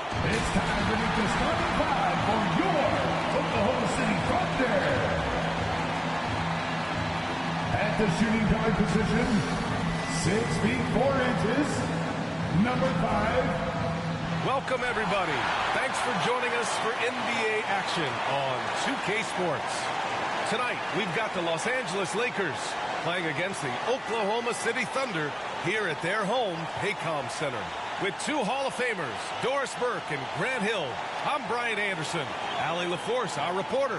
It's time to meet the starting five for your Oklahoma City Thunder. At the shooting guard position, 6 feet 4 inches, number 5. Welcome, everybody. Thanks for joining us for NBA action on 2K Sports. Tonight, we've got the Los Angeles Lakers playing against the Oklahoma City Thunder here at their home, Paycom Center. With 2 Hall of Famers, Doris Burke and Grant Hill. I'm Brian Anderson, Allie LaForce, our reporter.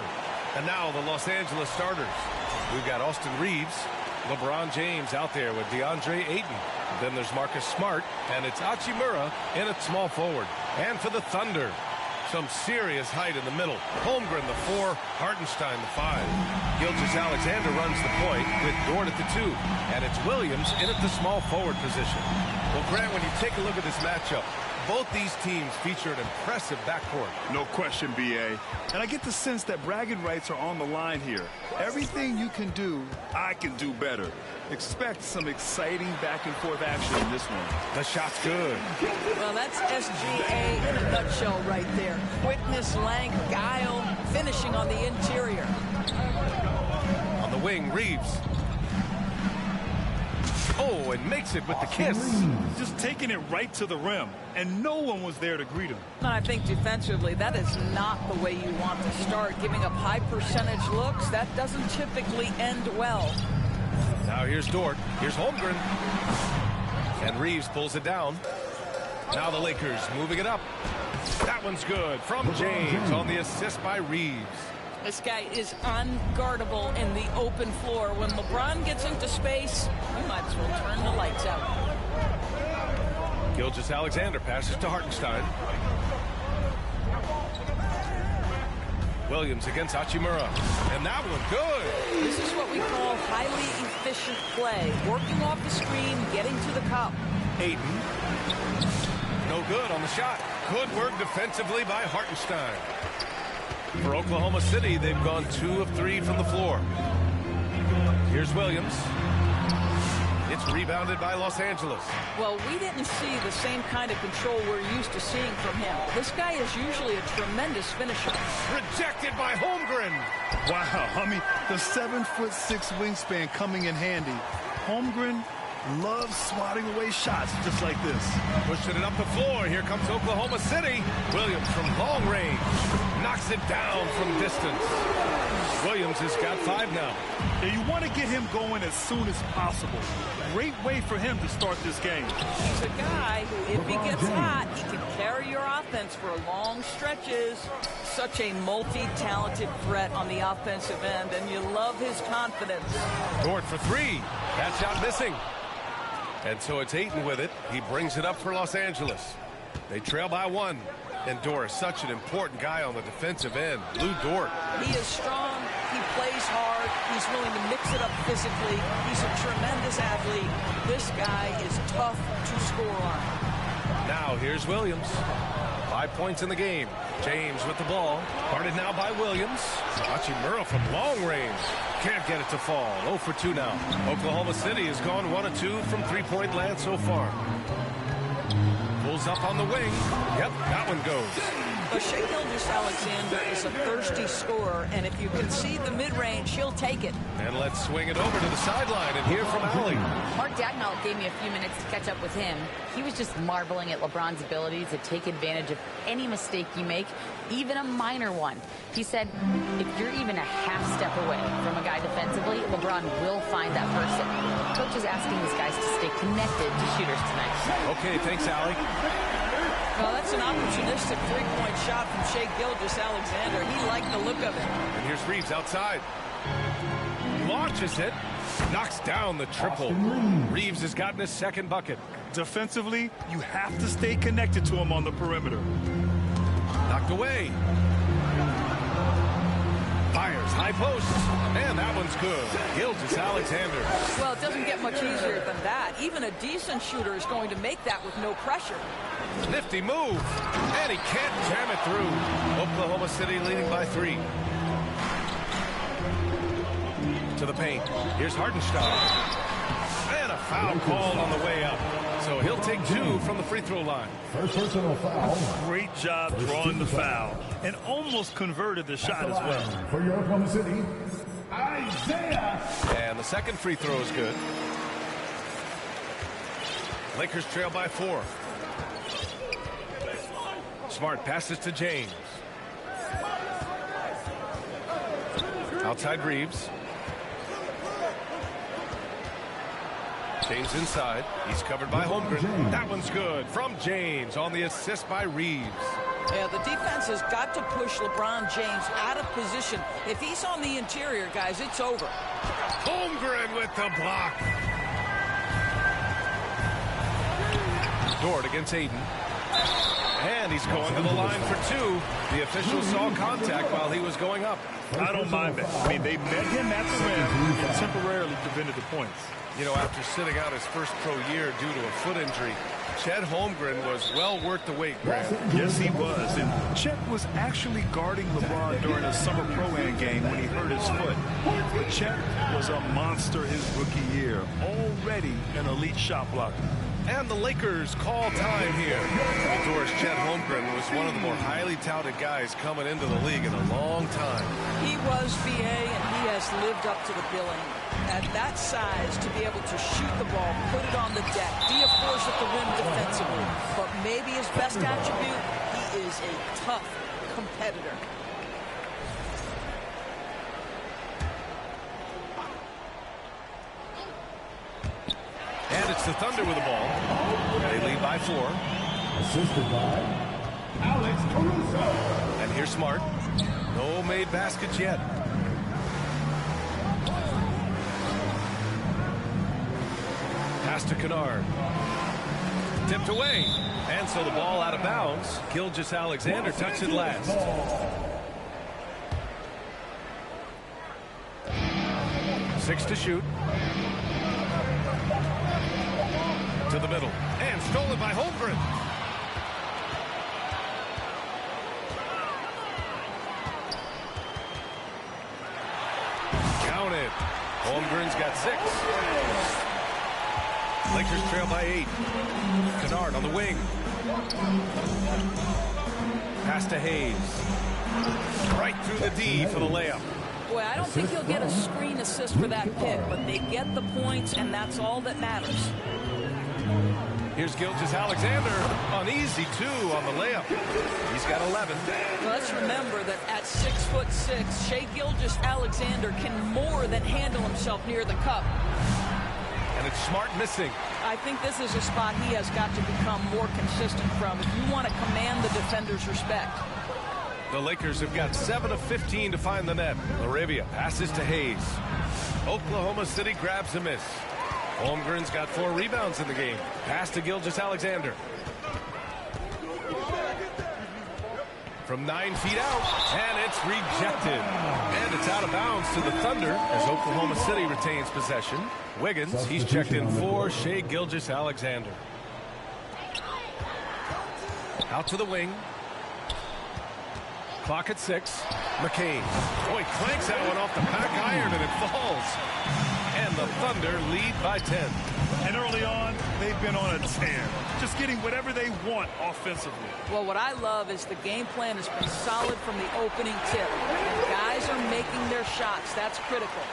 And now the Los Angeles starters. We've got Austin Reeves, LeBron James out there with DeAndre Ayton. Then there's Marcus Smart, and it's Hachimura in at small forward. And for the Thunder, some serious height in the middle. Holmgren, the 4, Hartenstein, the 5. Gilgeous-Alexander runs the point with Dort at the 2. And it's Williams in at the small forward position. Well, Grant, when you take a look at this matchup, both these teams feature an impressive backcourt. No question, B.A. And I get the sense that bragging rights are on the line here. Everything you can do, I can do better. Expect some exciting back-and-forth action in this one. The shot's good. Well, that's SGA in a nutshell right there. Quickness, length, guile, finishing on the interior. On the wing, Reeves. Oh, and makes it with the kiss. Just taking it right to the rim, and no one was there to greet him. And I think defensively, that is not the way you want to start. Giving up high percentage looks, that doesn't typically end well. Now here's Dort. Here's Holmgren. And Reeves pulls it down. Now the Lakers moving it up. That one's good from James on the assist by Reeves. This guy is unguardable in the open floor. When LeBron gets into space, you might as well turn the lights out. Gilgeous-Alexander passes to Hartenstein. Williams against Hachimura. And that one good. This is what we call highly efficient play. Working off the screen, getting to the cup. Ayton. No good on the shot. Good work defensively by Hartenstein. For Oklahoma City, they've gone 2 of 3 from the floor. Here's Williams. It's rebounded by Los Angeles. Well, we didn't see the same kind of control we're used to seeing from him. This guy is usually a tremendous finisher. Rejected by Holmgren. Wow, I mean, the 7'6" wingspan coming in handy. Holmgren loves swatting away shots just like this. Pushing it up the floor. Here comes Oklahoma City. Williams from long range. Knocks it down from distance. Williams has got 5 now. And you want to get him going as soon as possible. Great way for him to start this game. He's a guy who, if he gets hot, he can carry your offense for long stretches. Such a multi-talented threat on the offensive end, and you love his confidence. Dort for 3. That shot missing. And so it's Ayton with it. He brings it up for Los Angeles. They trail by 1. And Dort is such an important guy on the defensive end. Lou Dort. He is strong. He plays hard. He's willing to mix it up physically. He's a tremendous athlete. This guy is tough to score on. Now here's Williams. 5 points in the game. James with the ball. Guarded now by Williams. Hachimura from long range. Can't get it to fall. 0 for 2 now. Oklahoma City has gone 1 of 2 from 3-point land so far. Pulls up on the wing. Yep, that one goes. But Shai Gilgeous-Alexander is a thirsty scorer, and if you can see the mid-range, he'll take it. And let's swing it over to the sideline and hear from Allie. Mark Dagnall gave me a few minutes to catch up with him. He was just marveling at LeBron's ability to take advantage of any mistake you make, even a minor one. He said, if you're even a half step away from a guy defensively, LeBron will find that person. Coach is asking these guys to stay connected to shooters tonight. Okay, thanks, Allie. Well, that's an opportunistic three-point shot from Shai Gilgeous-Alexander. He liked the look of it. And here's Reeves outside. Launches it. Knocks down the triple. Reeves has gotten his 2nd bucket. Defensively, you have to stay connected to him on the perimeter. Knocked away. Fires high post. And that one's good. Gilgeous-Alexander. Well, it doesn't get much easier than that. Even a decent shooter is going to make that with no pressure. Nifty move. And he can't jam it through. Oklahoma City leading by 3. To the paint. Here's Hartenstein. And a Foul called on the way up. So he'll take 2 from the free throw line. First personal foul. Great job drawing the foul and almost converted the shot as well. For your Oklahoma City, Isaiah. And the second free throw is good. Lakers trail by 4. Smart passes to James. Outside Reeves. James inside. He's covered by Holmgren. That one's good from James on the assist by Reeves. Yeah, the defense has got to push LeBron James out of position. If he's on the interior, guys, it's over. Holmgren with the block. Dort against Aiden. And he's going to the line for 2. The official saw contact while he was going up. I don't mind that. I mean, they met him at the rim and temporarily prevented the points. You know, after sitting out his first pro year due to a foot injury, Chet Holmgren was well worth the wait, Grant. Yes, he was. And Chet was actually guarding LeBron during a summer pro-am game when he hurt his foot. But Chet was a monster his rookie year, already an elite shot blocker. And the Lakers call time here. Of course, Chet Holmgren was one of the more highly touted guys coming into the league in a long time. He was VA, and he has lived up to the billing. At that size, to be able to shoot the ball, put it on the deck, be a force at the rim defensively. But maybe his best attribute, he is a tough competitor. And it's the Thunder with the ball. They lead by 4. Assisted by Alex Caruso. And here's Smart. No made baskets yet. Pass to Kennard. Tipped away. And so the ball out of bounds. Gilgeous-Alexander touched it last. Six to shoot. To the middle. And stolen by Holmgren. Counted. Holmgren's got 6. Lakers trail by 8. Kennard on the wing. Pass to Hayes. Right through the D for the layup. Boy, I don't think he'll get a screen assist for that pick, but they get the points, and that's all that matters. Here's Gilgeous-Alexander. Uneasy, too, on the layup. He's got 11. Let's remember that at 6'6", Shai Gilgeous-Alexander can more than handle himself near the cup. And it's Smart missing. I think this is a spot he has got to become more consistent from if you want to command the defender's respect. The Lakers have got 7 of 15 to find the net. Laravia passes to Hayes. Oklahoma City grabs a miss. Holmgren's got 4 rebounds in the game. Pass to Gilgeous-Alexander. From 9 feet out, and it's rejected. And it's out of bounds to the Thunder as Oklahoma City retains possession. Wiggins, he's checked in for Shai Gilgeous-Alexander. Out to the wing. Clock at 6. McCain. Boy, clanks that one off the back iron, and it falls. And the Thunder lead by 10. And early on, they've been on a tear, just getting whatever they want offensively. Well, what I love is the game plan has been solid from the opening tip. And guys are making their shots. That's critical.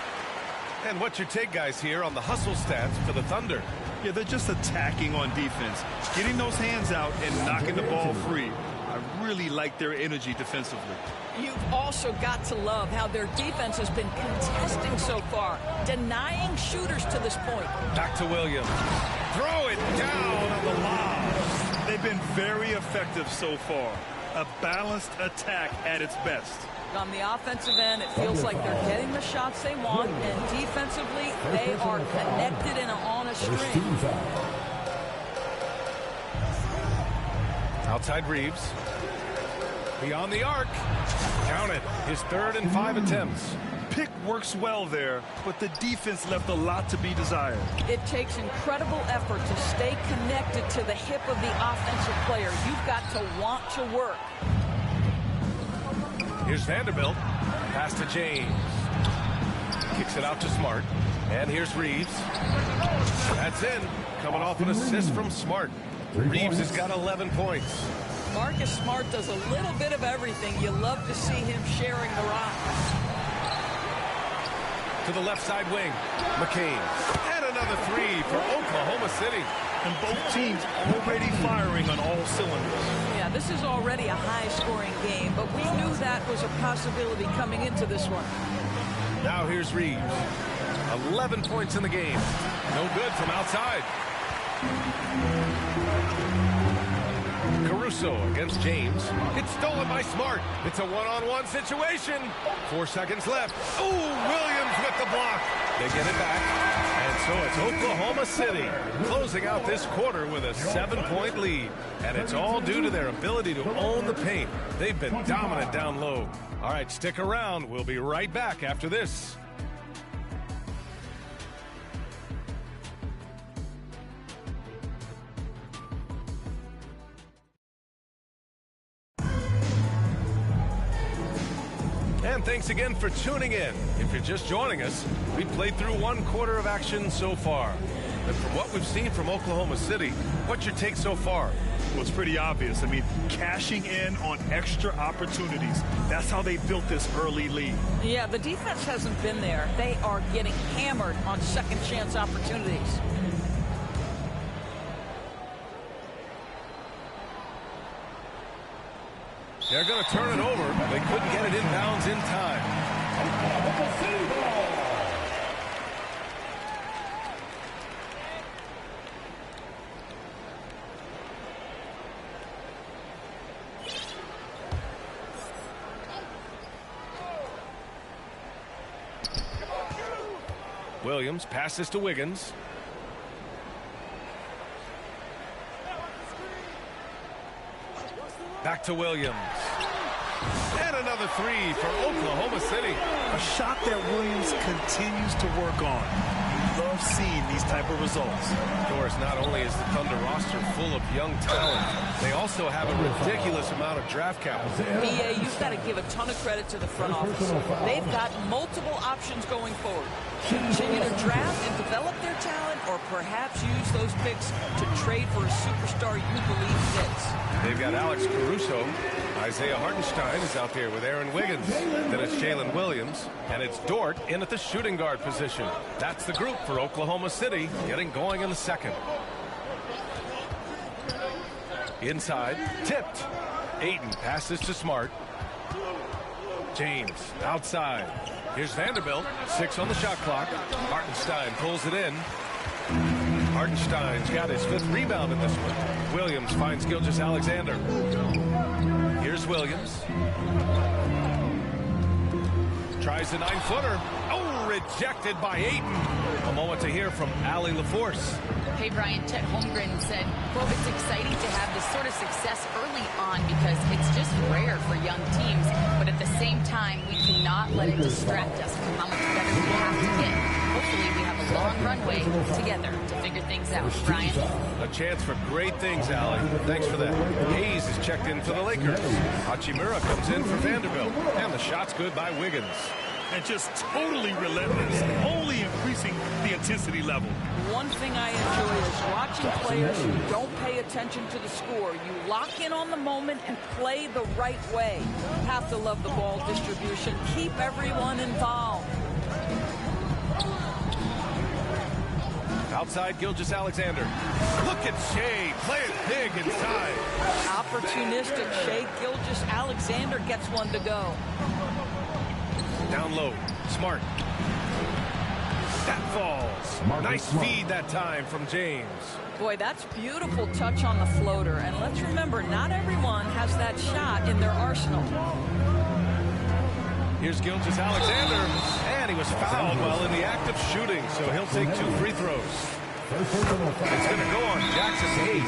And what's your take, guys, here on the hustle stats for the Thunder? Yeah, they're just attacking on defense, getting those hands out and knocking the ball free. I really like their energy defensively. You've also got to love how their defense has been contesting so far, denying shooters to this point. Back to Williams. Throw it down on the lob. They've been very effective so far. A balanced attack at its best. On the offensive end, it feels like they're getting the shots they want, and defensively, they are connected and on a string. Outside Reeves. Beyond the arc. Count it. His 3rd and 5 attempts. Pick works well there, but the defense left a lot to be desired. It takes incredible effort to stay connected to the hip of the offensive player. You've got to want to work. Here's Vanderbilt. Pass to James. Kicks it out to Smart. And here's Reeves. That's in. Coming off an assist from Smart. Reeves has got 11 points. Marcus Smart does a little bit of everything. You love to see him sharing the rock. To the left side wing. McCain. And another three for Oklahoma City. And both teams already firing on all cylinders. Yeah, this is already a high-scoring game, but we knew that was a possibility coming into this one. Now here's Reeves. 11 points in the game. No good from outside. Caruso against James. It's stolen by Smart. It's a one-on-one situation. 4 seconds left. Ooh, Williams with the block. They get it back. And so it's Oklahoma City closing out this quarter with a 7-point lead. And it's all due to their ability to own the paint. They've been dominant down low. All right, stick around. We'll be right back after this. And thanks again for tuning in. If you're just joining us, we've played through 1 quarter of action so far. And from what we've seen from Oklahoma City, what's your take so far? Well, it's pretty obvious. I mean, cashing in on extra opportunities. That's how they built this early lead. Yeah, the defense hasn't been there. They are getting hammered on second chance opportunities. They're going to turn it over. They couldn't get it inbounds in time. Williams passes to Wiggins. Back to Williams. And another three for Oklahoma City. A shot that Williams continues to work on. We love seeing these type of results. Of course, not only is the Thunder roster full of young talent, they also have a ridiculous amount of draft capital. BA, you've got to give a ton of credit to the front office. They've got multiple options going forward. Continue to draft and develop their talent, or perhaps use those picks to trade for a superstar you believe fits. They've got Alex Caruso. Isaiah Hartenstein is out there with Aaron Wiggins. Then it's Jalen Williams. And it's Dort in at the shooting guard position. That's the group for Oklahoma City, getting going in the second. Inside, tipped. Ayton passes to Smart. James outside. Here's Vanderbilt. 6 on the shot clock. Hartenstein pulls it in. Hartenstein's got his 5th rebound in this one. Williams finds Gilgeous-Alexander. Here's Williams. Tries the 9-footer. Oh, rejected by Ayton. A moment to hear from Allie LaForce. Hey, Brian, Chet Holmgren said, quote, it's exciting to have this sort of success early on because it's just rare for young teams. But at the same time, we cannot let it distract us from how much better we have to get. Hopefully, we have a long runway together to figure things out. Brian? A chance for great things, Allie. Thanks for that. Hayes is checked in for the Lakers. Hachimura comes in for Vanderbilt. And the shot's good by Wiggins. And just totally relentless, only increasing the intensity level. One thing I enjoy is watching players who don't pay attention to the score. You lock in on the moment and play the right way. You have to love the ball distribution. Keep everyone involved. Outside, Gilgeous-Alexander. Look at Shea playing big inside. Opportunistic. Shea Gilgeous-Alexander gets one to go. Down low, Smart. That falls. Nice feed that time from James. Boy, that's beautiful touch on the floater. And let's remember, not everyone has that shot in their arsenal. Here's Gilgeous-Alexander. And he was fouled while in the act of shooting, so he'll take 2 free throws. It's going to go on Jackson Hayes.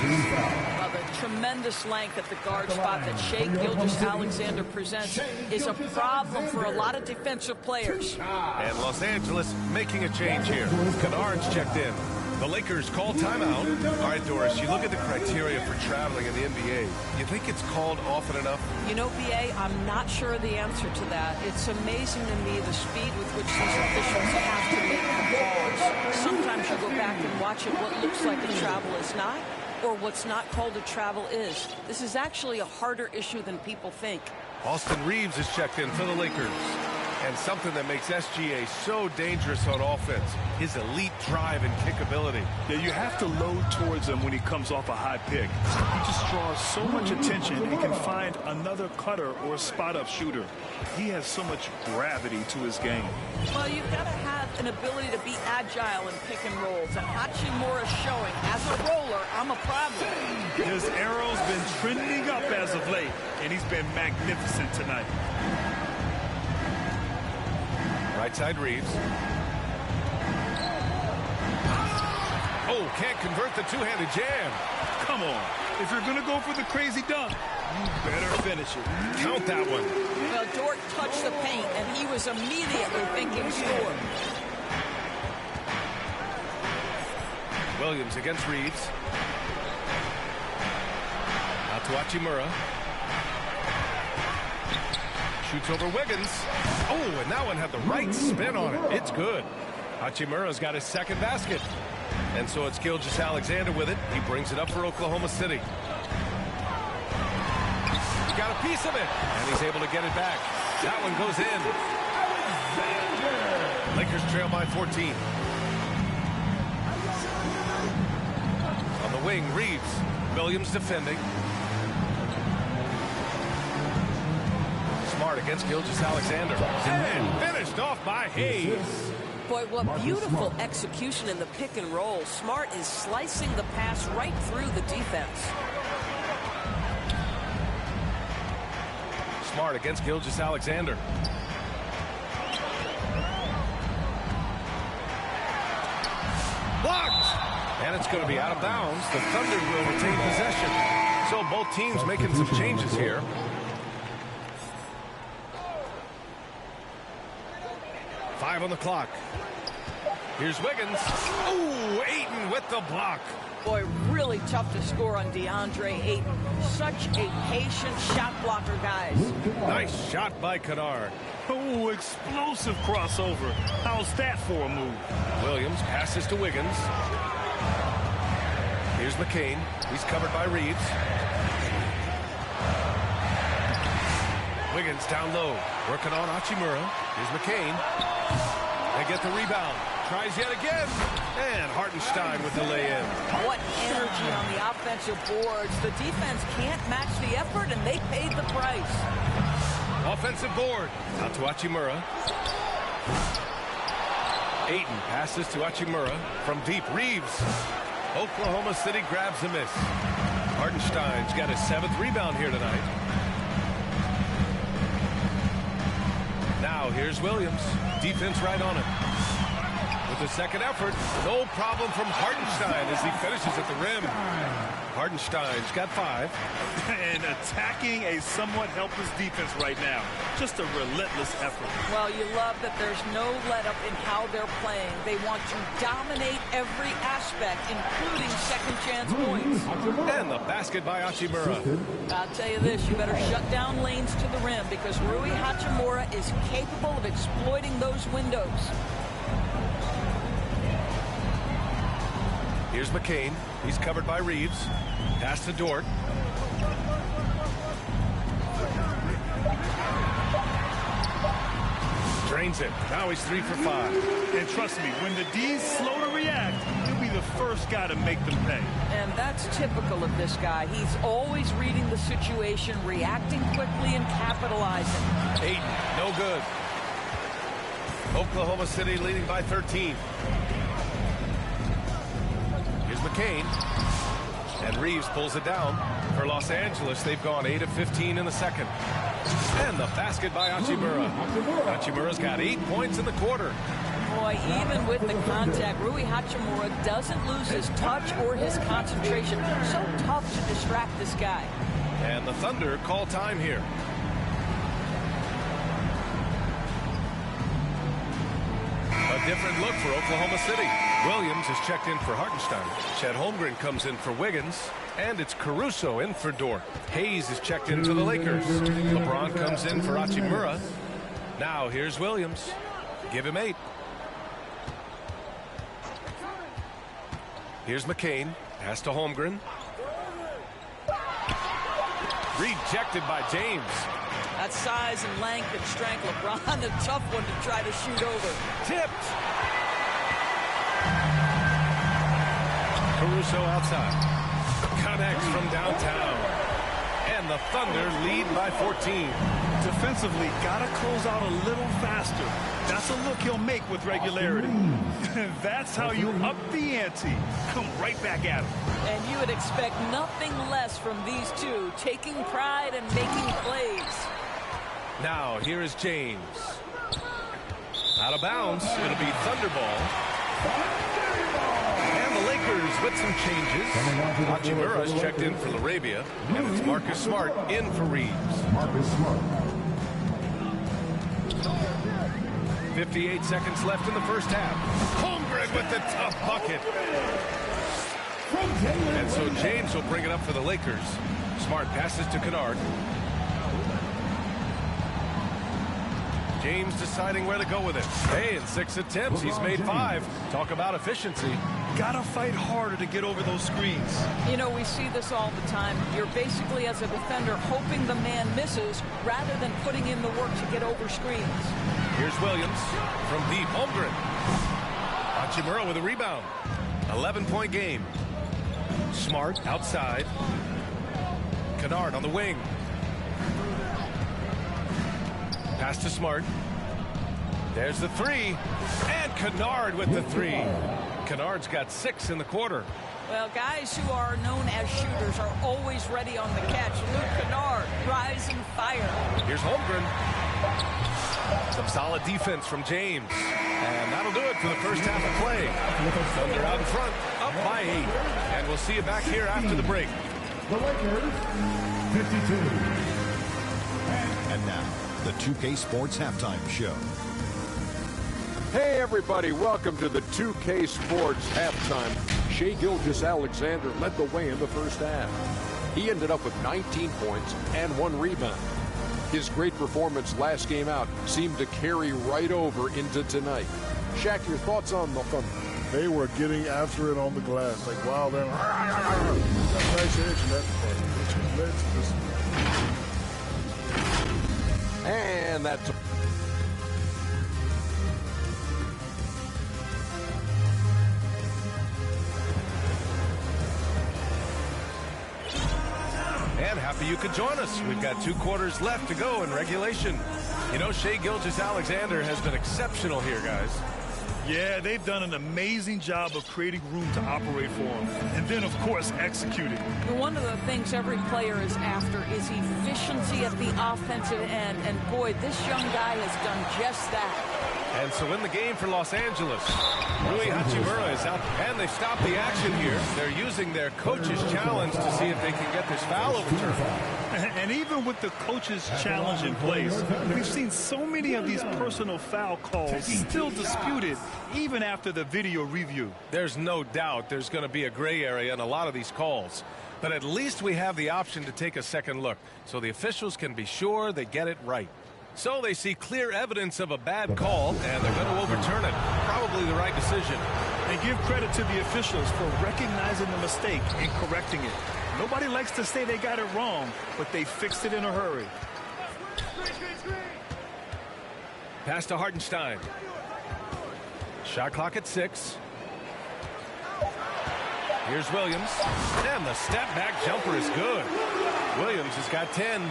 Well, the tremendous length at the guard spot that Shea Gilgeous-Alexander presents is a problem for a lot of defensive players. And Los Angeles making a change here. Kennard's checked in. The Lakers call timeout. All right, Doris, you look at the criteria for traveling in the NBA. You think it's called often enough? You know, BA, I'm not sure of the answer to that. It's amazing to me the speed with which these officials have to make the calls. Sometimes you go back and watch it, what looks like a travel is not, or what's not called a travel is. This is actually a harder issue than people think. Austin Reeves is checked in for the Lakers. And something that makes SGA so dangerous on offense, his elite drive and kick ability. Yeah, you have to load towards him when he comes off a high pick. He just draws so much attention and can find another cutter or a spot-up shooter. He has so much gravity to his game. Well, you've got to have an ability to be agile in pick and rolls. And Hachimura showing, as a roller, I'm a problem. His arrow's been trending up as of late, and he's been magnificent tonight. Right side Reeves. Oh, can't convert the two-handed jam. Come on. If you're going to go for the crazy dunk, you better finish it. Count that one. Well, Dort touched the paint, and he was immediately thinking score. Williams against Reeves. Out to Hachimura. Shoots over Wiggins. Oh, and that one had the right spin on it. It's good. Hachimura's got his second basket. And so it's Gilgeous-Alexander with it. He brings it up for Oklahoma City. He got a piece of it. And he's able to get it back. That one goes in. Lakers trail by 14. On the wing, Reeves. Williams defending. Smart against Gilgeous-Alexander. And finished off by Hayes. Boy, what beautiful execution in the pick and roll. Smart is slicing the pass right through the defense. Smart against Gilgeous-Alexander. Blocked! And it's going to be out of bounds. The Thunder will retain possession. So both teams making some changes here. Five on the clock. Here's Wiggins. Ooh, Ayton with the block. Boy, really tough to score on DeAndre Ayton. Such a patient shot blocker, guys. Nice shot by Kennard. Oh, explosive crossover. How's that for a move? Williams passes to Wiggins. Here's McCain. He's covered by Reeves. Wiggins down low. Working on Hachimura. Here's McCain. They get the rebound. Tries yet again. And Hartenstein with the lay-in. What energy on the offensive boards. The defense can't match the effort, and they paid the price. Offensive board. Out to Hachimura. Ayton passes to Hachimura. From deep, Reeves. Oklahoma City grabs a miss. Hartenstein's got his 7th rebound here tonight. Now here's Williams. Defense right on him. With the second effort, no problem from Hartenstein as he finishes at the rim. Hartenstein's got 5. And attacking a somewhat helpless defense right now. Just a relentless effort. Well, you love that there's no let-up in how they're playing. They want to dominate every aspect, including second-chance points. And the basket by Hachimura. I'll tell you this, you better shut down lanes to the rim because Rui Hachimura is capable of exploiting those windows. Here's McCain. He's covered by Reeves. Pass to Dort. Drains it. Now he's 3 for 5. And trust me, when the D's slow to react, he'll be the first guy to make them pay. And that's typical of this guy. He's always reading the situation, reacting quickly, and capitalizing. Ayton, no good. Oklahoma City leading by 13. Here's McCain. And Reeves pulls it down. For Los Angeles, they've gone 8 of 15 in the second. And the basket by Hachimura. Hachimura's got 8 points in the quarter. Boy, even with the contact, Rui Hachimura doesn't lose his touch or his concentration. So tough to distract this guy. And the Thunder call time here. A different look for Oklahoma City. Williams is checked in for Hartenstein. Chet Holmgren comes in for Wiggins. And it's Caruso in for Dort. Hayes is checked in for the Lakers. LeBron comes in for Hachimura. Now here's Williams. Give him 8. Here's McCain. Pass to Holmgren. Rejected by James. That size and length and strength, LeBron, a tough one to try to shoot over. Tipped. Caruso outside. Connects from downtown. And the Thunder lead by 14. Defensively, got to close out a little faster. That's a look he'll make with regularity. That's how you up the ante. Come right back at him. And you would expect nothing less from these two, taking pride and making plays. Now, here is James. Out of bounds. It'll be Thunder ball. And the Lakers with some changes. Hachimura is checked in for Laravia. And it's Marcus Smart in for Reeves. Marcus Smart. 58 seconds left in the first half. Holmgren with the tough bucket. And so James will bring it up for the Lakers. Smart passes to Kennard. James deciding where to go with it. Hey, in 6 attempts, he's made 5. Talk about efficiency. Gotta fight harder to get over those screens. You know, we see this all the time. You're basically, as a defender, hoping the man misses rather than putting in the work to get over screens. Here's Williams from deep. Holmgren. Hachimura with a rebound. 11-point game. Smart outside. Kennard on the wing. Pass to Smart. There's the 3. And Kennard with the 3. Kennard's got 6 in the quarter. Well, guys who are known as shooters are always ready on the catch. Luke Kennard, rising fire. Here's Holmgren. Some solid defense from James. And that'll do it for the first half of play. Thunder out in front, up by 8. And we'll see you back here after the break. The Lakers, 52. And now, the 2K Sports Halftime Show. Hey everybody, welcome to the 2K Sports Halftime. Shai Gilgeous-Alexander led the way in the first half. He ended up with 19 points and 1 rebound. His great performance last game out seemed to carry right over into tonight. Shaq, your thoughts on the Thunder? They were getting after it on the glass. Like, wow, they're nice edge in that which led to this. And that's... And happy you could join us. We've got 2 quarters left to go in regulation. You know, Shai Gilgeous-Alexander has been exceptional here, guys. Yeah, they've done an amazing job of creating room to operate for him. And then, of course, executing. One of the things every player is after is efficiency at the offensive end. And boy, this young guy has done just that. And so in the game for Los Angeles, Rui Hachimura is out, and they stop the action here. They're using their coach's challenge to see if they can get this foul overturned. And even with the coach's challenge in place, we've seen so many of these personal foul calls still disputed, even after the video review. There's no doubt there's going to be a gray area in a lot of these calls. But at least we have the option to take a second look, so the officials can be sure they get it right. So they see clear evidence of a bad call, and they're going to overturn it. Probably the right decision. They give credit to the officials for recognizing the mistake and correcting it. Nobody likes to say they got it wrong, but they fixed it in a hurry. Pass to Hartenstein. Shot clock at 6. Here's Williams. And the step-back jumper is good. Williams has got 10.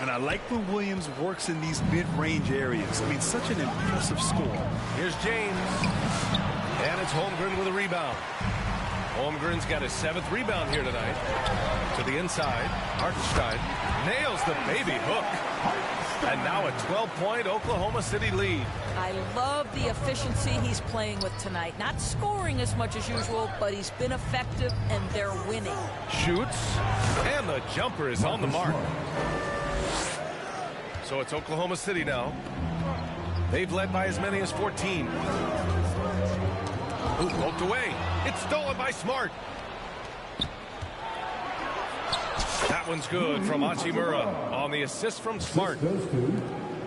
And I like when Williams works in these mid-range areas. I mean, such an impressive score. Here's James. And it's Holmgren with a rebound. Holmgren's got his 7th rebound here tonight. To the inside. Hartenstein nails the baby hook. And now a 12-point Oklahoma City lead. I love the efficiency he's playing with tonight. Not scoring as much as usual, but he's been effective, and they're winning. Shoots. And the jumper is on the mark. So it's Oklahoma City now. They've led by as many as 14. Ooh, poked away. It's stolen by Smart. That one's good from Hachimura on the assist from Smart.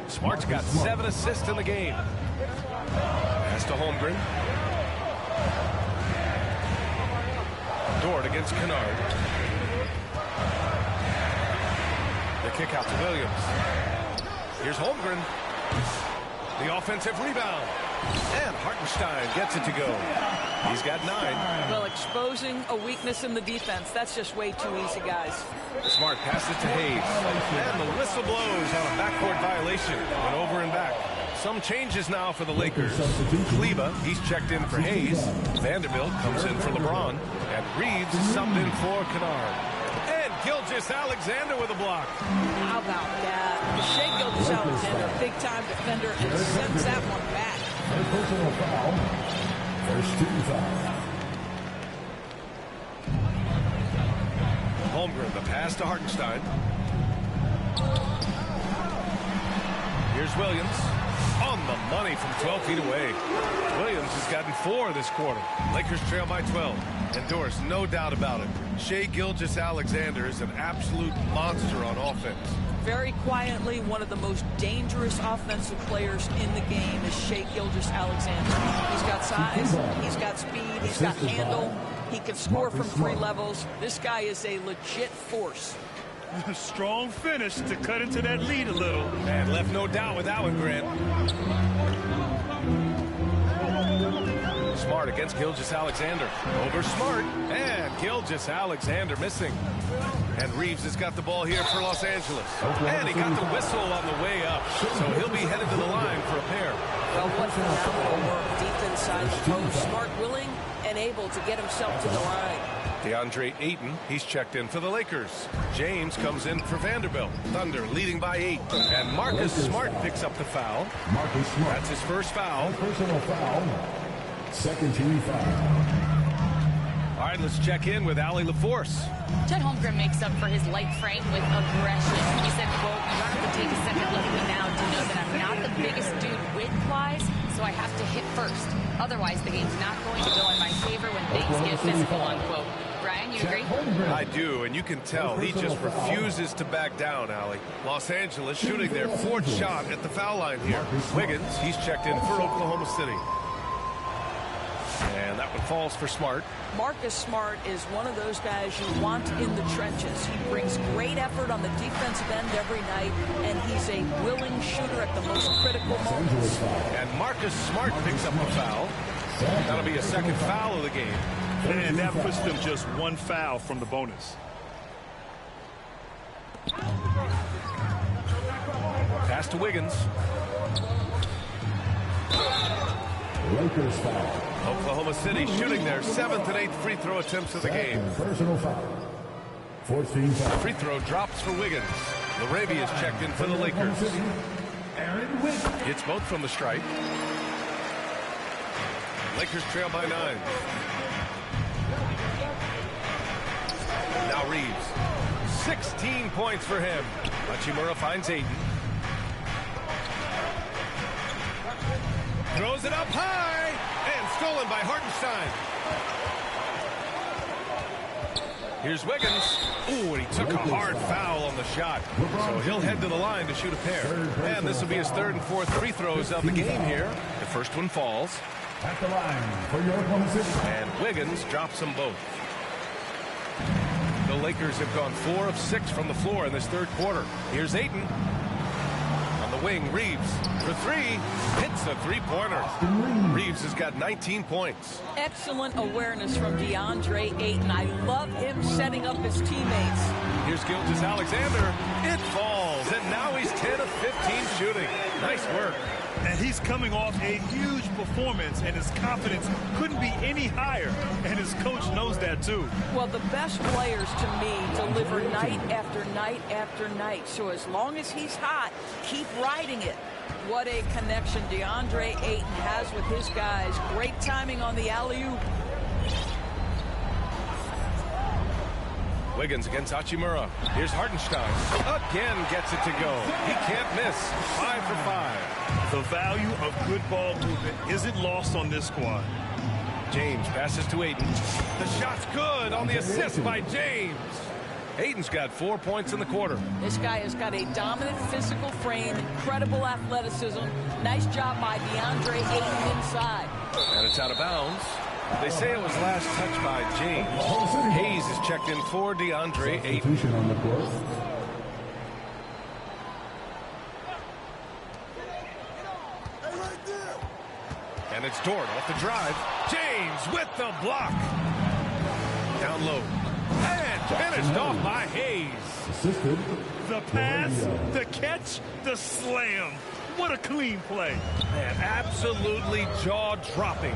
Smart's got 7 assists in the game. Pass to Holmgren. Dort against Kennard. The kick out to Williams. Here's Holmgren. The offensive rebound. And Hartenstein gets it to go. He's got 9. Well, exposing a weakness in the defense, that's just way too easy, guys. Smart passes it to Hayes. And the whistle blows on a backcourt violation. Went over and back. Some changes now for the Lakers. Kleba, he's checked in for Hayes. Vanderbilt comes in for LeBron. And Reeves is subbed in for Kennard. And Gilgeous-Alexander with a block. How about that? Shai Gilgeous-Alexander, big-time defender, and sends that one back. Personal foul. First team foul. Holmgren, the pass to Hartenstein. Here's Williams. On the money from 12 feet away. Williams has gotten 4 this quarter. Lakers trail by 12. And Doris, no doubt about it, Shai Gilgeous-Alexander is an absolute monster on offense. Very quietly, one of the most dangerous offensive players in the game is Shai Gilgeous-Alexander. He's got size, he's got speed, he's got handle. He can score from 3 levels. This guy is a legit force. Strong finish to cut into that lead a little. And left no doubt with that one, Grant. Smart against Gilgeous-Alexander. Over Smart. And Gilgeous-Alexander missing. And Reeves has got the ball here for Los Angeles. And he got the whistle on the way up. So he'll be headed to the line for a pair. Well, what phenomenal work deep inside the post. Smart, willing, and able to get himself to the line. DeAndre Ayton, he's checked in for the Lakers. James comes in for Vanderbilt. Thunder leading by 8. And Marcus Smart picks up the foul. Marcus Smart. That's his first foul. Personal foul. Second team foul. All right, let's check in with Allie LaForce. Chet Holmgren makes up for his light frame with aggression. He said, quote, "You don't have to take a second look at me now to know that I'm not the biggest dude width-wise, so I have to hit first. Otherwise, the game's not going to go in my favor when things get physical," unquote. Brian, you agree? I do, and you can tell he just refuses to back down, Allie. Los Angeles shooting their 4th shot at the foul line here. Wiggins, he's checked in for Oklahoma City. And that one falls for Smart. Marcus Smart is one of those guys you want in the trenches. He brings great effort on the defensive end every night, and he's a willing shooter at the most critical moments. And Marcus Smart picks up a foul. That'll be a second foul of the game. And that puts them just 1 foul from the bonus. Pass to Wiggins. Lakers foul. Oklahoma City shooting their 7th and 8th free throw attempts of the game. Personal foul. 14 foul. Free throw drops for Wiggins. Laravia is checked in for the Lakers. Hits both from the stripe. Lakers trail by 9. Now Reeves. 16 points for him. Hachimura finds Ayton. Throws it up high. And stolen by Hartenstein. Here's Wiggins. Ooh, and he took a hard foul on the shot. So he'll head to the line to shoot a pair. And this will be his 3rd and 4th free throws of the game here. The first one falls. At the line for your Oklahoma City. And Wiggins drops them both. The Lakers have gone 4 of 6 from the floor in this 3rd quarter. Here's Ayton. On the wing, Reeves for 3. Hits a 3-pointer. Reeves has got 19 points. Excellent awareness from DeAndre Ayton. I love him setting up his teammates. Here's Gilgeous-Alexander. It falls, and now he's 10 of 15 shooting. Nice work. And he's coming off a huge performance, and his confidence couldn't be any higher. And his coach knows that, too. Well, the best players, to me, deliver night after night after night. So as long as he's hot, keep riding it. What a connection DeAndre Ayton has with his guys. Great timing on the alley-oop. Wiggins against Hachimura. Here's Hartenstein. Again gets it to go. He can't miss. 5 for 5. The value of good ball movement isn't lost on this squad. James passes to Ayton. The shot's good on the assist by James. Ayton's got 4 points in the quarter. This guy has got a dominant physical frame, incredible athleticism. Nice job by DeAndre Ayton inside. And it's out of bounds. They say it was last touched by James. Hayes is checked in for DeAndre Ayton. On the court. And it's Dort off the drive. James with the block. Down low. And finished off by Hayes. Assisted. The pass, the catch, the slam. What a clean play. Man, absolutely jaw-dropping.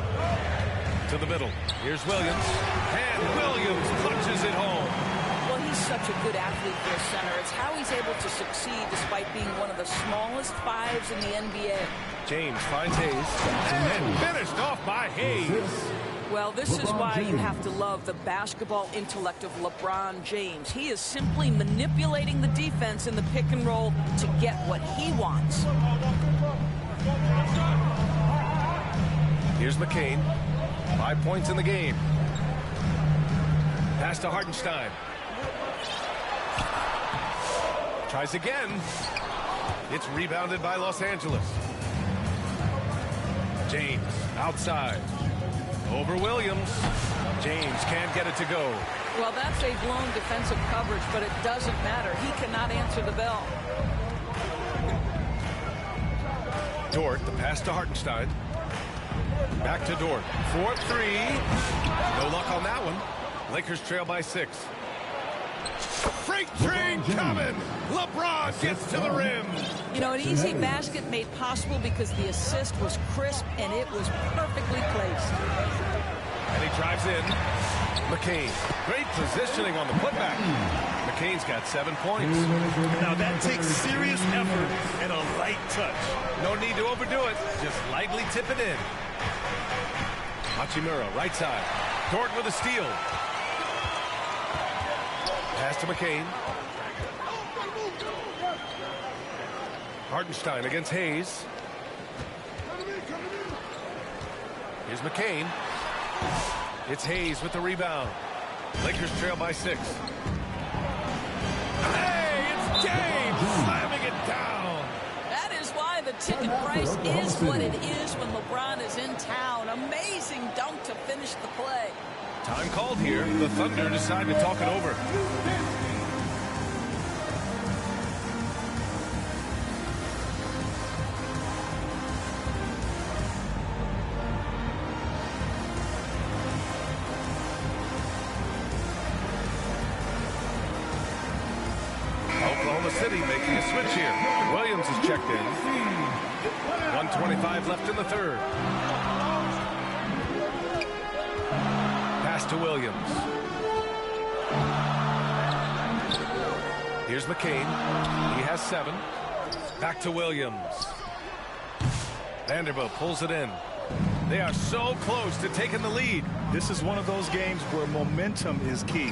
To the middle. Here's Williams. And Williams punches it home. Well, he's such a good athlete for a center. It's how he's able to succeed despite being one of the smallest fives in the NBA. James finds Hayes. And finished off by Hayes. Well, this is why you have to love the basketball intellect of LeBron James. He is simply manipulating the defense in the pick and roll to get what he wants. Here's McCain. 5 points in the game. Pass to Hartenstein. Tries again. It's rebounded by Los Angeles. James outside. Over Williams. James can't get it to go. Well, that's a blown defensive coverage, but it doesn't matter. He cannot answer the bell. Dort, the pass to Hartenstein. Back to Dort. 4-3. No luck on that one. Lakers trail by 6. Freight train coming. LeBron gets to the rim. You know, an easy basket made possible because the assist was crisp and it was perfectly placed. And he drives in. McCain. Great positioning on the putback. McCain's got 7 points. Now that takes serious effort and a light touch. No need to overdo it. Just lightly tip it in. Hachimura, right side. Dort with a steal. Pass to McCain. Hartenstein against Hayes. Here's McCain. It's Hayes with the rebound. Lakers trail by 6. Hey, it's James slamming it down. That is why the ticket price is what it is when LeBron is in town. Amazing dunk to finish the play. Time called here. The Thunder decide to talk it over. Oklahoma City making a switch here. Williams is checked in. 1:25 left in the third. Pass to Williams. Here's McCain. He has 7. Back to Williams. Vanderbilt pulls it in. They are so close to taking the lead. This is one of those games where momentum is key.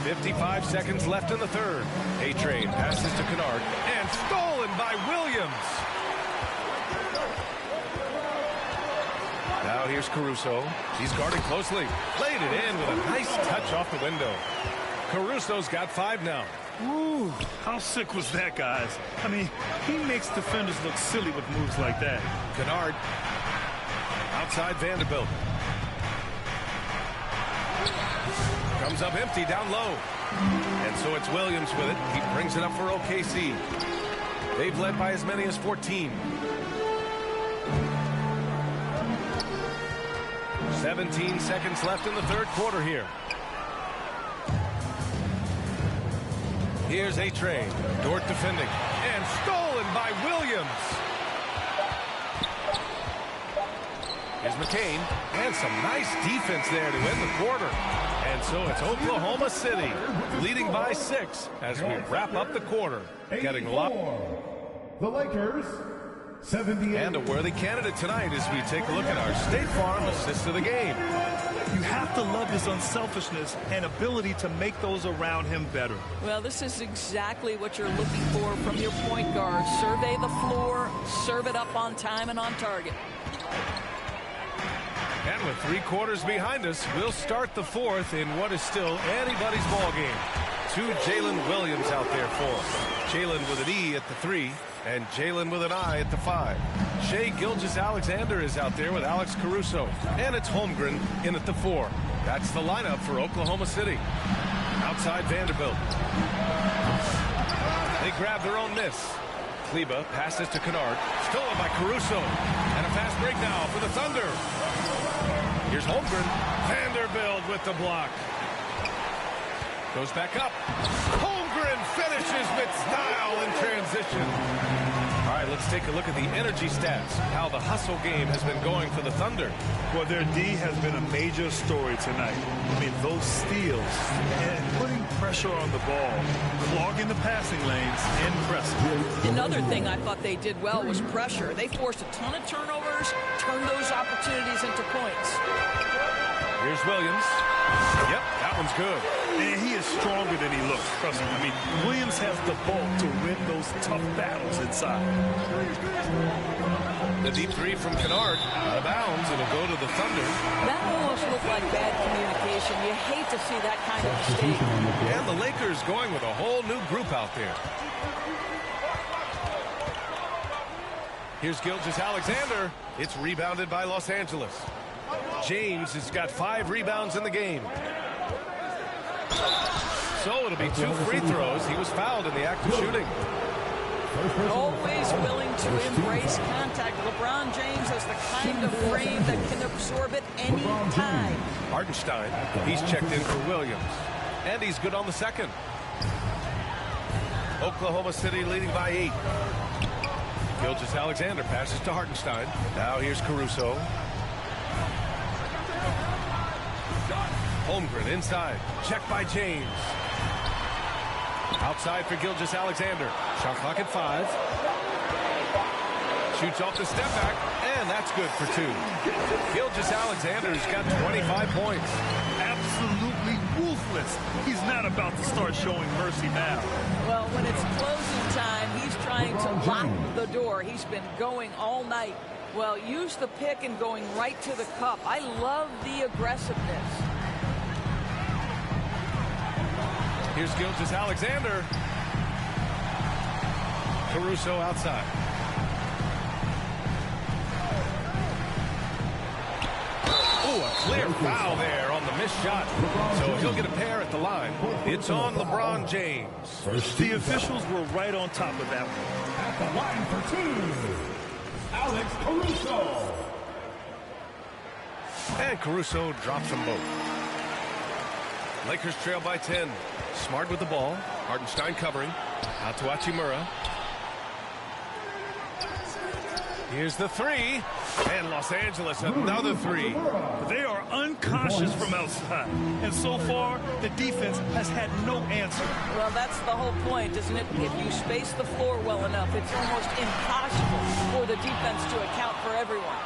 55 seconds left in the third. A-Train passes to Kennard and stolen by Williams. Now here's Caruso. He's guarded closely. Laid it in with a nice touch off the window. Caruso's got 5 now. Ooh, how sick was that, guys? I mean, he makes defenders look silly with moves like that. Kennard. Outside Vanderbilt. Comes up empty down low. And so it's Williams with it. He brings it up for OKC. They've led by as many as 14. 17 seconds left in the third quarter here. Here's A-Train. Dort defending. And stolen by Williams. Here's McCain. And some nice defense there to end the quarter. And so it's Oklahoma City leading by 6 as we wrap up the quarter. Getting locked. The Lakers, 78. And a worthy candidate tonight as we take a look at our State Farm assist of the game. You have to love his unselfishness and ability to make those around him better. Well, this is exactly what you're looking for from your point guard. Survey the floor, serve it up on time and on target. And with 3 quarters behind us, we'll start the fourth in what is still anybody's ball game. 2 Jalen Williams out there for him. Jalen with an E at the 3 and Jalen with an I at the 5. Shai Gilgeous-Alexander is out there with Alex Caruso. And it's Holmgren in at the 4. That's the lineup for Oklahoma City. Outside Vanderbilt. They grab their own miss. Kleber passes to Kennard. Stolen by Caruso. And a fast break now for the Thunder. Here's Holmgren. Vanderbilt with the block. Goes back up. Holmgren finishes with style in transition. All right, let's take a look at the energy stats. How the hustle game has been going for the Thunder. Well, their D has been a major story tonight. I mean, those steals and putting pressure on the ball, clogging the passing lanes, impressive. Another thing I thought they did well was pressure. They forced a ton of turnovers, turned those opportunities into points. Here's Williams. Yep, that one's good. And he is stronger than he looks. Trust me. I mean, Williams has the bulk to win those tough battles inside. The deep 3 from Kennard. Out of bounds. It'll go to the Thunder. That almost looked like bad communication. You hate to see that kind of mistake. And the Lakers going with a whole new group out there. Here's Gilgeous-Alexander. It's rebounded by Los Angeles. James has got 5 rebounds in the game. So it'll be 2 free throws. He was fouled in the act of shooting. Always willing to embrace contact. LeBron James has the kind of frame that can absorb it any time. Hartenstein, he's checked in for Williams. And he's good on the second. Oklahoma City leading by 8. Gilgeous-Alexander passes to Hartenstein. Now here's Caruso. Holmgren inside. Checked by James. Outside for Gilgeous-Alexander. Shot clock at 5. Shoots off the step back, and that's good for 2. Gilgeous-Alexander's got 25 points. Absolutely ruthless. He's not about to start showing mercy now. Well, when it's closing time, he's trying to lock the door. He's been going all night. Well, use the pick and going right to the cup. I love the aggressiveness. Here's Gilgeous-Alexander. Caruso outside. Oh, a clear foul there on the missed shot. So he'll get a pair at the line. It's on LeBron James. The officials were right on top of that one. At the line for 2, Alex Caruso. And Caruso drops them both. Lakers trail by 10. Smart with the ball. Hartenstein covering. Out to Hachimura. Here's the 3. And Los Angeles another 3. They are unconscious from outside. And so far, the defense has had no answer. Well, that's the whole point, isn't it? If you space the floor well enough, it's almost impossible for the defense to account for everyone.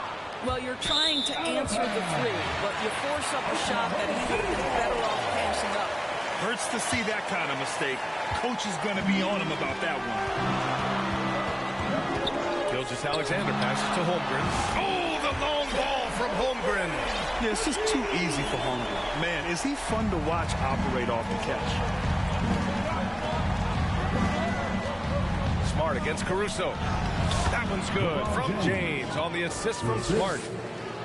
Well, you're trying to answer the 3, but you force up a shot that he would have been better off passing up. Hurts to see that kind of mistake. Coach is going to be on him about that one. Gilgeous-Alexander passes to Holmgren. Oh, the long ball from Holmgren. Yeah, it's just too easy for Holmgren. Man, is he fun to watch operate off the catch. Smart against Caruso. That one's good from James on the assist from Smart.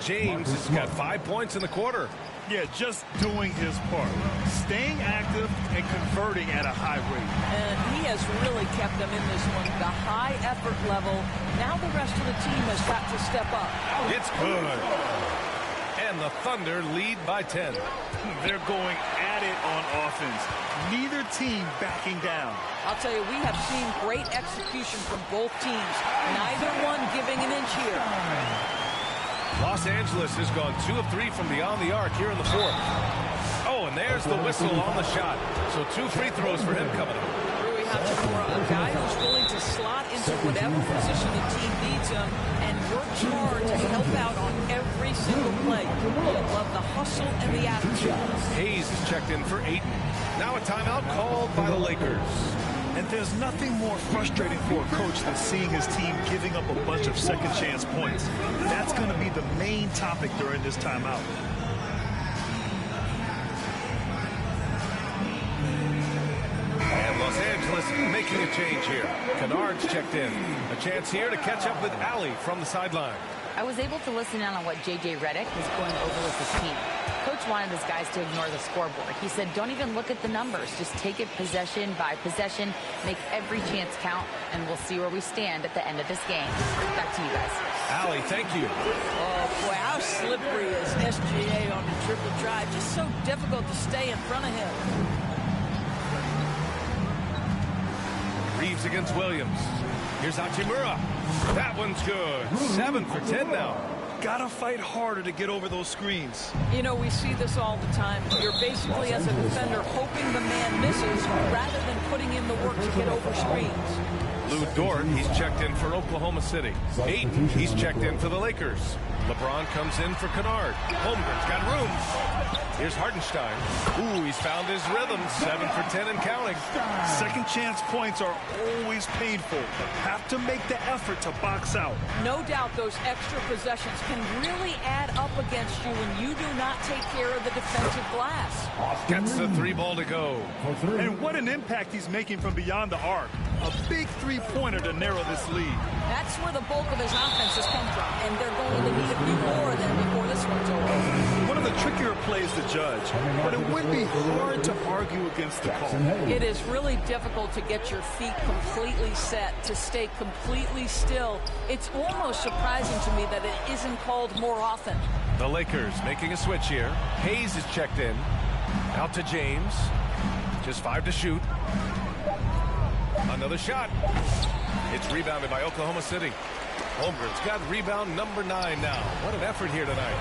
James has got 5 points in the quarter. Yeah, just doing his part. Staying active and converting at a high rate. And he has really kept them in this one. The high effort level. Now the rest of the team has got to step up. It's good. And the Thunder lead by 10. They're going at it on offense. Neither team backing down. I'll tell you, we have seen great execution from both teams. Neither one giving an inch here. Los Angeles has gone 2 of 3 from beyond the arc here in the fourth. Oh, and there's the whistle on the shot. So 2 free throws for him coming up. Rui Hachimura, a guy who's willing to slot into whatever position the team needs him and works hard to help out on every single play. You love the hustle and the attitude. Hayes is checked in for Ayton. Now a timeout called by the Lakers. And there's nothing more frustrating for a coach than seeing his team giving up a bunch of second chance points. That's going to be the main topic during this timeout. And Los Angeles making a change here. Kennard's checked in. A chance here to catch up with Allie from the sideline. I was able to listen in on what J.J. Redick was going over with his team. Coach wanted his guys to ignore the scoreboard. He said, don't even look at the numbers. Just take it possession by possession, make every chance count, and we'll see where we stand at the end of this game. Back to you guys. Allie, thank you. Oh, boy, how slippery is SGA on the triple drive. Just so difficult to stay in front of him. Reeves against Williams. Here's Hachimura. That one's good. 7 for 10 now. Gotta fight harder to get over those screens. You know, we see this all the time. You're basically, as a defender, hoping the man misses rather than putting in the work to get over screens. Lou Dort, he's checked in for Oklahoma City. Ayton, he's checked in for the Lakers. LeBron comes in for Kennard. Holmgren's got room. Here's Hartenstein. Ooh, he's found his rhythm. 7 for 10 and counting. Second chance points are always painful. Have to make the effort to box out. No doubt those extra possessions can really add up against you when you do not take care of the defensive glass. Gets the 3 ball to go. And what an impact he's making from beyond the arc. A big three-pointer to narrow this lead. That's where the bulk of his offense has come from, and they're going to need a few more than before this one's over. One of the trickier plays to judge, but it would be hard to argue against the call. It is really difficult to get your feet completely set, to stay completely still. It's almost surprising to me that it isn't called more often. The Lakers making a switch here. Hayes is checked in. Out to James. Just 5 to shoot. Another shot. It's rebounded by Oklahoma City. Holmgren's got rebound number 9 now. What an effort here tonight.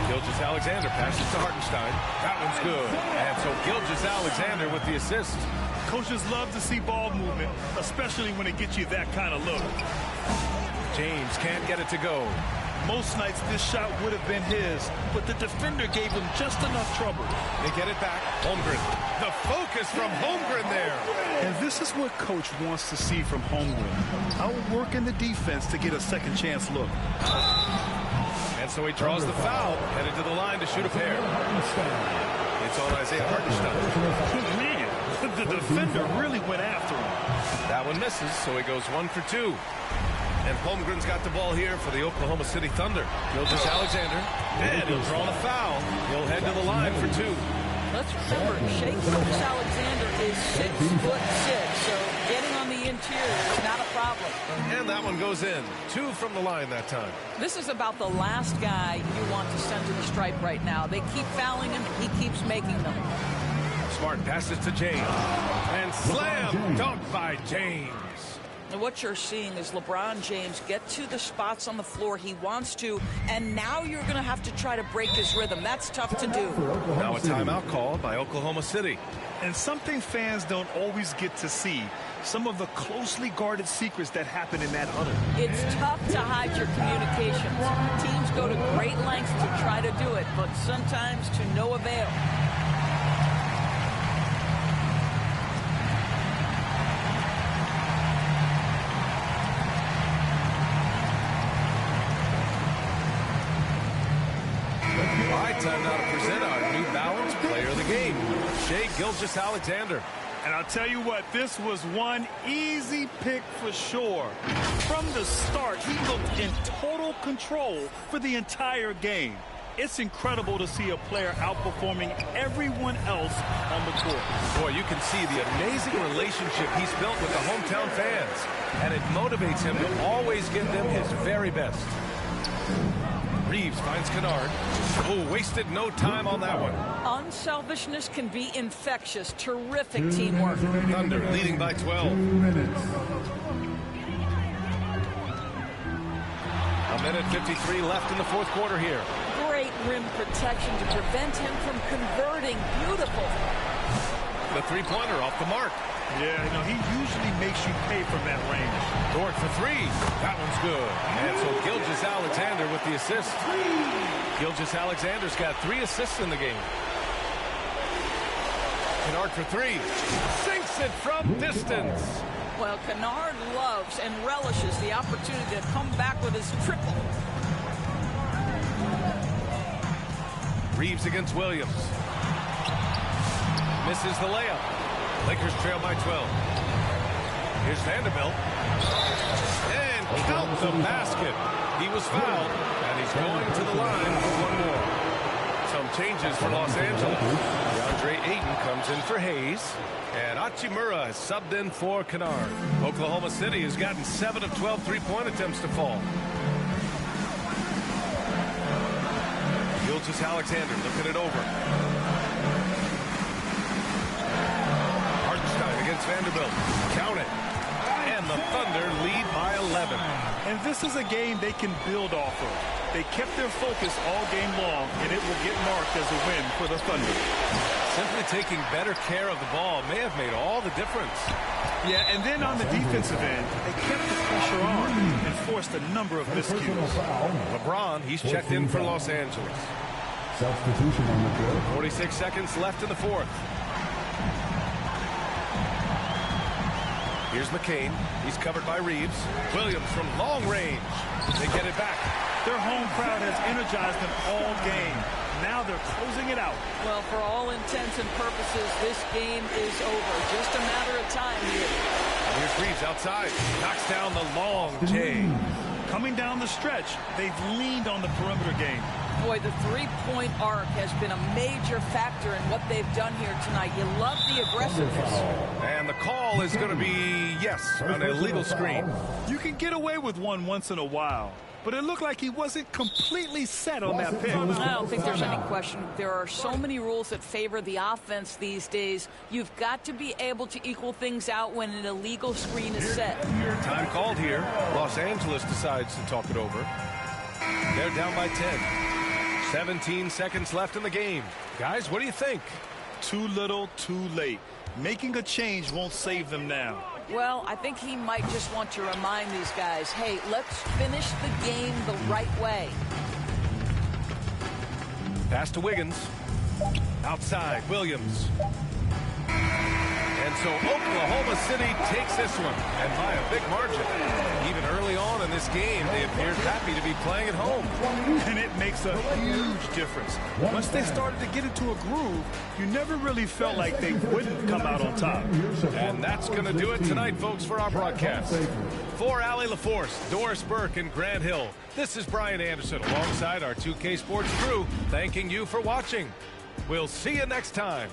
Gilgeous-Alexander passes to Hartenstein. That one's good. And so Gilgeous-Alexander with the assist. Coaches love to see ball movement, especially when it gets you that kind of look. James can't get it to go. Most nights this shot would have been his, but the defender gave him just enough trouble. They get it back. Holmgren. The focus from Holmgren there. And this is what Coach wants to see from Holmgren. Outworking the defense to get a second chance look. And so he draws the foul, headed to the line to shoot a pair. It's on Isaiah Hartenstein. Man, the defender really went after him. That one misses, so he goes 1 for 2. And Holmgren's got the ball here for the Oklahoma City Thunder. Gilgeous-Alexander, and he'll draw the foul. He'll head to the line for 2. Let's remember, Shai Gilgeous-Alexander is 6'6", so getting on the interior is not a problem. And that one goes in. 2 from the line that time. This is about the last guy you want to send to the stripe right now. They keep fouling him, he keeps making them. Smart passes to James. And slam dunk by James. And what you're seeing is LeBron James get to the spots on the floor he wants to, and now you're going to have to try to break his rhythm. That's tough to do. Now a timeout called by Oklahoma City. And something fans don't always get to see, some of the closely guarded secrets that happen in that huddle. It's tough to hide your communications. Teams go to great lengths to try to do it, but sometimes to no avail. Time now to present our New Balance Player of the Game, Shai Gilgeous-Alexander. And I'll tell you what, this was one easy pick for sure. From the start, he looked in total control for the entire game. It's incredible to see a player outperforming everyone else on the court. Boy, you can see the amazing relationship he's built with the hometown fans, and it motivates him to always give them his very best. Reeves finds Kennard. Oh, wasted no time on that one. Unselfishness can be infectious. Terrific teamwork. Thunder leading by 12. A minute 53 left in the fourth quarter here. Great rim protection to prevent him from converting. Beautiful. the three-pointer off the mark. Yeah, you know, he usually makes you pay from that range. Dort for three. That one's good. And so Gilgeous-Alexander with the assist. Gilgeous-Alexander's got 3 assists in the game. Kennard for three. Sinks it from distance. Well, Kennard loves and relishes the opportunity to come back with his triple. Reeves against Williams. Misses the layup. Lakers trail by 12. Here's Vanderbilt. And count the basket. He was fouled, and he's going to the line for one more. Some changes for Los Angeles. DeAndre Ayton comes in for Hayes. And Hachimura has subbed in for Kennard. Oklahoma City has gotten 7 of 12 three-point attempts to fall. Gilgeous-Alexander looking it over. Hartenstein against Vanderbilt. Count it. And the Thunder lead by 11. And this is a game they can build off of. They kept their focus all game long, and it will get marked as a win for the Thunder. Simply taking better care of the ball may have made all the difference. Yeah, and then on the defensive end, they kept the pressure on and forced a number of miscues. LeBron, he's checked in for Los Angeles. Substitution on the court. 46 seconds left in the fourth. Here's McCain. He's covered by Reeves. Williams from long range. They get it back. Their home crowd has energized them all game. Now they're closing it out. Well, for all intents and purposes, this game is over. Just a matter of time here. And here's Reeves outside. Knocks down the long J. Coming down the stretch, they've leaned on the perimeter game. Boy, the three-point arc has been a major factor in what they've done here tonight. You love the aggressiveness. And the call is going to be, yes, an illegal screen. You can get away with one once in a while, but it looked like he wasn't completely set on that pick. I don't think there's any question. There are so many rules that favor the offense these days. You've got to be able to equal things out when an illegal screen is set. Time called here. Los Angeles decides to talk it over. They're down by 10. 17 seconds left in the game. Guys, what do you think? Too little, too late. Making a change won't save them now. Well, I think he might just want to remind these guys, hey, let's finish the game the right way. Pass to Wiggins. Outside, Williams. And so Oklahoma City takes this one, and by a big margin. Even early on in this game, they appeared happy to be playing at home. And it makes a huge difference. Once they started to get into a groove, you never really felt like they wouldn't come out on top. And that's going to do it tonight, folks, for our broadcast. For Allie LaForce, Doris Burke, and Grant Hill, this is Brian Anderson alongside our 2K Sports crew, thanking you for watching. We'll see you next time.